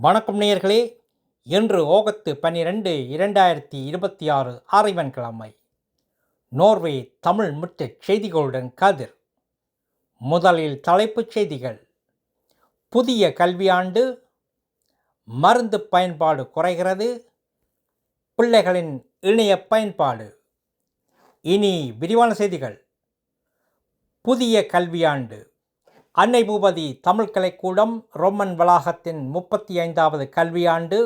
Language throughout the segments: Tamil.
வணக்கம் நேயர்களே. இன்று ஆகஸ்ட் 12 2026 ஆரைவன்கிழமை. நோர்வே தமிழ் முற்றச் செய்திகளுடன் கதிர். முதலில் தலைப்புச் செய்திகள். புதிய கல்வியாண்டு, மருந்து பயன்பாடு குறைகிறது, பிள்ளைகளின் இணைய பயன்பாடு. இனி விரிவான செய்திகள். புதிய கல்வியாண்டு. அன்னை பூபதி தமிழ் கலைக்கூடம் ரோமன் வளாகத்தின் 35வது கல்வியாண்டு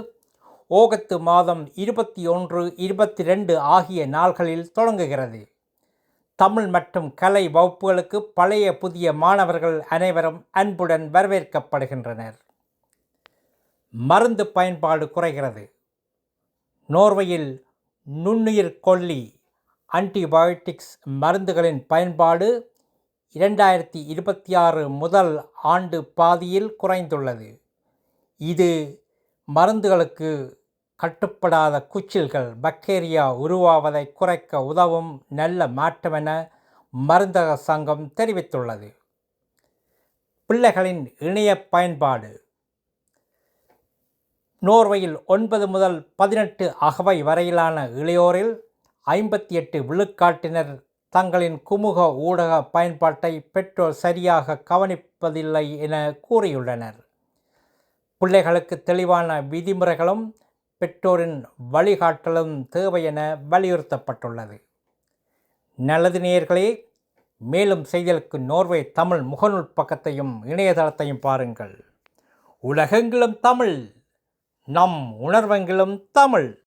ஆகஸ்ட் மாதம் 21, 22 ஆகிய நாள்களில் தொடங்குகிறது. தமிழ் மற்றும் கலை வகுப்புகளுக்கு பழைய புதிய மாணவர்கள் அனைவரும் அன்புடன் வரவேற்கப்படுகின்றனர். மருந்து பயன்பாடு குறைகிறது. நோர்வேயில் நுண்ணுயிர் கொல்லி ஆன்டிபயோட்டிக்ஸ் மருந்துகளின் பயன்பாடு 2026 முதல் ஆண்டு பாதியில் குறைந்துள்ளது. இது மருந்துகளுக்கு கட்டுப்படாத குச்சில்கள் பாக்டீரியா உருவாவதை குறைக்க உதவும் நல்ல மாற்றமென மருந்தக சங்கம் தெரிவித்துள்ளது. பிள்ளைகளின் இணைய பயன்பாடு. நோர்வேயில் 9 முதல் 18 அகவை வரையிலான இளையோரில் 58 விழுக்காட்டினர் தங்களின் குமுக ஊடக பயன்பாட்டை பெற்றோர் சரியாக கவனிப்பதில்லை என கூறியுள்ளனர். பிள்ளைகளுக்கு தெளிவான விதிமுறைகளும் பெற்றோரின் வழிகாட்டலும் தேவை என வலியுறுத்தப்பட்டுள்ளது. நல்லது நேயர்களே, மேலும் செய்திகளுக்கு நோர்வே தமிழ் முகநூல் பக்கத்தையும் இணையதளத்தையும் பாருங்கள். உலகெங்கிலும் தமிழ், நம் உணர்வெங்கிலும் தமிழ்.